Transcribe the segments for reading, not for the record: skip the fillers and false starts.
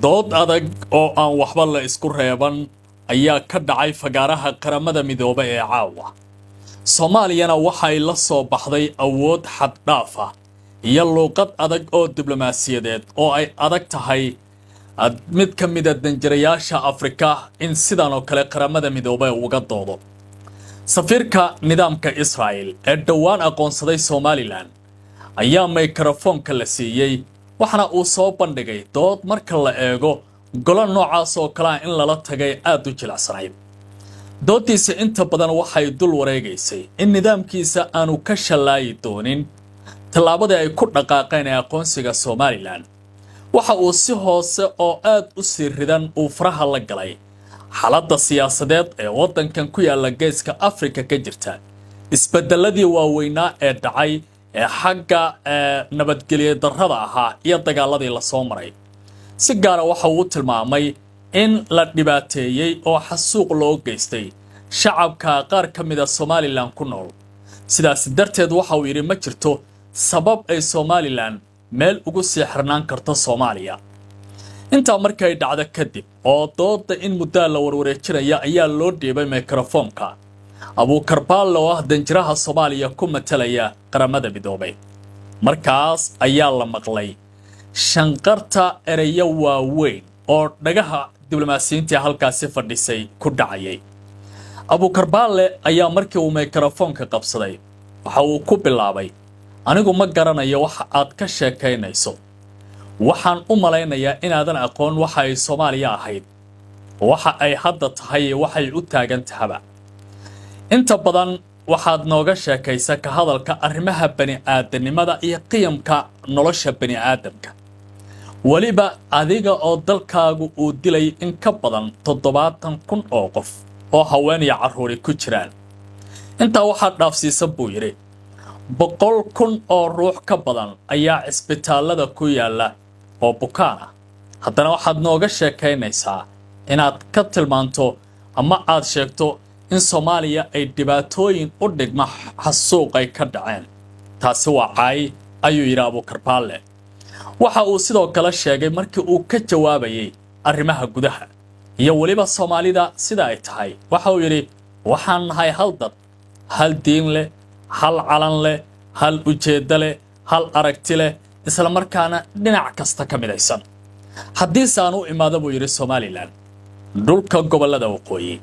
dood adag oo aan waxba la isku reeban ayaa ka dhacay fagaaraha qaramada midoobay ee caawa. Soomaaliyana waxay la soo baxday awood xad dhaaf ah iyo luuqad adag oo diblomaasiyadeed oo ay adag tahay mid ka mid ah danjirayaasha Afrika in sidan oo kale qaramada midoobay uga doodo. Safiirka nidaamka Israel ee dhawaan aqoonsaday Somaliland ayaa mikrofoonka la siiyay waxana uu soo bandhigay dood marka la eego golo noocaas oo kale in lala tagay aad u jilicsanay. doodiisa inta badan waxay dul wareegaysay in nidaamkiisa aanu ka shalaayi doonin tallaabada ay ku dhaqaaqeen aqoonsiga Somaliland. waxa uu si hoose oo aad u sirridan uu faraha la galay xaaladda siyaasadeed ee waddankan ku yaala geeska Afrika ka jirta. isbedeladii waaweynaa ee dhacay ee xagga nabadgelyo darrada ahaa iyo dagaaladii la soo maray. si gaar ah waxa uu tilmaamay in la dhibaateeyay oo xasuuq loo geystay shacabka qaar ka mid ah Somaliland ku nool. sidaas darteed waxa uu yiri ma jirto sabab ay Somaliland meel ugu sii xirnaan karto Soomaaliya. inta markay dhacdo kadib oo dooda in muddo la warwareejinaya ayaa loo dhiibay mikrofoonka Abuukar Baallo oo ah danjiraha Soomaaliya ku matalaya qaramada midoobay. markaas ayaa la maqlay shanqarta ereyo waaweyn oo dhagaha diblomaasiyiinta halkaasi fadhisay ku dhacayay. Abuukar Baalle ayaa markii uu mikrofoonka qabsaday waxa uu ku bilaabay anigu ma garanayo waxa aad ka sheekaynayso. waxaan u malaynayaa inaadan aqoon waxa ay Soomaaliya ahayd waxa ay hadda tahay waxay u taagan tahay. inta badan waxaad nooga sheekaysa ka hadalka arrimaha bani'aadanimada iyo qiyamka nolosha bani'aadamka. waliba adiga oo dalkaagu uu dilay in ka badan 70,000 oo qof oo haween iyo carruur ku jiraan. inta waxa dhaafsiisan buu yiri 100,000 oo ruux ka badan ayaa isbitaalada ku yaala oo bukaan ah. haddana waxaad nooga sheekaynaysaa inaad ka tilmaanto ama aad sheegto in Soomaaliya ay dhibaatooyin u dhigma xasuuq ay ka dhaceen. taasi waa caay ayuu yiri Abuukar Baalle. waxa uu sidoo kale sheegay markii uu ka jawaabayay arrimaha gudaha iyo waliba Soomaalida sida ay tahay. waxa uu yiri waxaan nahay hal dad, hal diin leh, hal calan leh, hal ujeeddo leh, hal aragti leh, isla markaana dhinac kasta ka midaysan. haddii saan u imaado buu yiri Somaliland dhulka gobolada waqooyi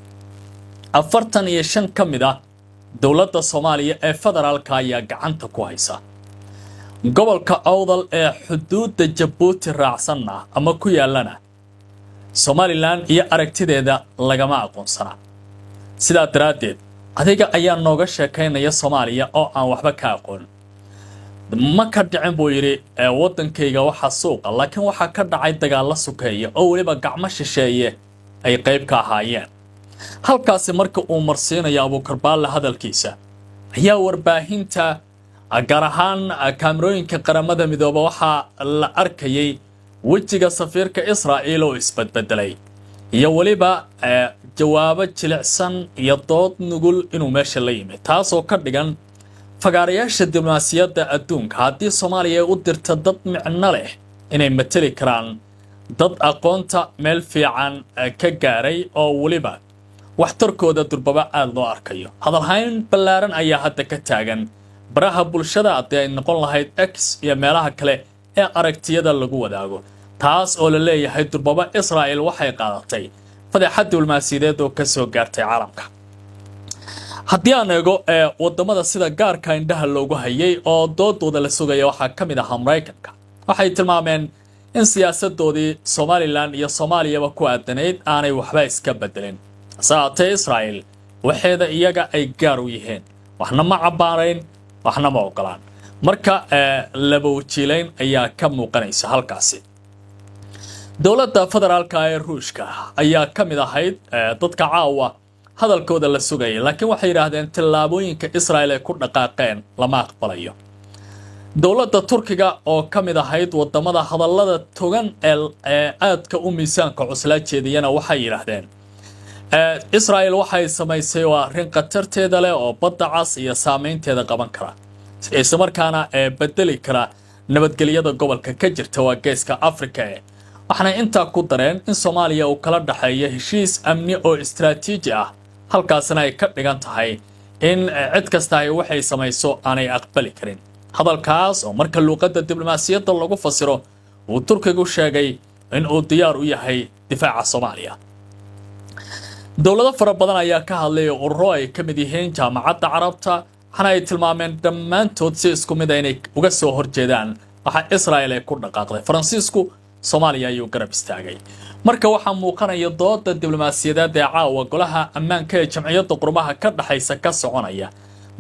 45 ka mid ah dawladda Soomaaliya ee federaalka ayaa gacanta ku haysa. gobolka Awdal ee xuduudda Djibouti raacsanna ama ku yaalana Somaliland iyo aragtideeda lagama aqoonsana. sidaa daraadeed adiga ayaa nooga sheekaynaya Soomaaliya oo aan waxba ka aqoon. ma ka dhicin buu yiri wadankayga waxa suuqa laakiin waxa ka dhacay dagaal sukeeya oo waliba gacmo shisheeye ay qayb ka ahaayeen. halkaasi marka uu marsiinayo Abuukar Baalle hadalkiisa ayaa warbaahinta gaar ahaan kaamirooyinka qaramada midoobay waxa la arkayay wajiga safiirka Israa'iil oo isbedbedelay iyo waliba jawaabo jilicsan iyo dood nugul inuu meesha la yimid. taasoo ka dhigan fagaarayaasha diblomaasiyadda adduunka haddii Soomaaliya ay u dirto dad micno leh inay matali karaan dad aqoonta meel fiican ka gaaray oo waliba waxtarkooda durbaba aad loo arkayo. hadalhayn ballaaran ayaa hadda ka taagan baraha bulshada haddii ay noqon lahayd X iyo meelaha kale ee aragtiyada lagu wadaago. taas oo la leeyahay durbaba Israa'iil waxay qaadatay fadeexad diblomaasiyadeed oo ka soo gaartay caalamka. haddii aan eego wadamada sida gaarka indhaha loogu hayay oo doodooda la sugaya waxaa ka mid ah Mareykanka. waxay tilmaameen in siyaasadoodii Somaliland iyo Soomaaliyaba ku aadanayd aanay waxba iska bedelin. saate Israa'iil waxeeda iyaga ay gaar u yihiin waxna ma cabaarayn waxna ma ogolaan. marka laba wajiilayn ayaa ka muuqanaysa halkaasi. dawladda federaalka ee Ruushka ayaa ka mid ahayd dadka caawa hadalkooda la sugayay laakiin waxay yiraahdeen tallaabooyinka Israa'iil ay ku dhaqaaqeen lama aqbalayo. dawladda Turkiga oo ka mid ahayd wadamada hadallada togan ee aadka u miisaanka cuslaa jeediyana waxay yiraahdeen Israa'iil waxay samaysay waa arrin qatarteeda leh oo badda cas iyo saameynteeda qaban kara isla markaana bedeli kara nabadgelyada gobolka ka jirta waa geeska Afrika waxaana intaa ku dareen in Soomaaliya uu kala dhaxeeyo heshiis amni oo istiraatiiji ah halkaasna ay ka dhigan tahay in cid kasta ay waxay samayso aanay aqbali karin hadalkaas oo marka luqadda diblomaasiyadda lagu fasiro uu Turkigu sheegay in uu diyaar u yahay difaaca Soomaaliya dowlado fara badan ayaa ka hadlay ururo ay ka mid yihiin jaamacadda Carabta waxaana ay tilmaameen dhammaantood si isku mid ah inay uga soo horjeedaan waxa Israa'iil ay ku dhaqaaqday Faransiisku Soomaaliya ayuu garab istaagay marka waxaa muuqanaya dooda diblomaasiyadeed ee caawa golaha ammaanka ee jamciyadda qurmaha ka dhaxaysa ka soconaya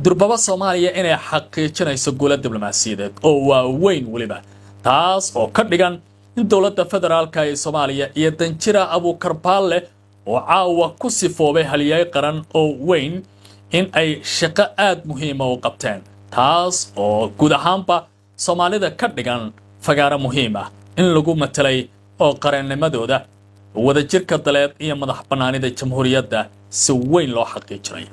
durbaba Soomaaliya inay xaqiijinayso guulo diblomaasiyadeed oo waaweyn waliba taas oo ka dhigan in dowladda federaalka ee Soomaaliya iyo Danjira Abuukar Baalle oo caawa ku sifoobay haliyay qaran oo weyn in ay shaqo aad muhiim ah u qabteen taas oo guud ahaanba Soomaalida ka dhigan fagaara muhiim ah in lagu matalay oo qarannimadooda wadajirka daleed iyo madax bannaanida jamhuuriyadda si weyn loo xaqiijinayo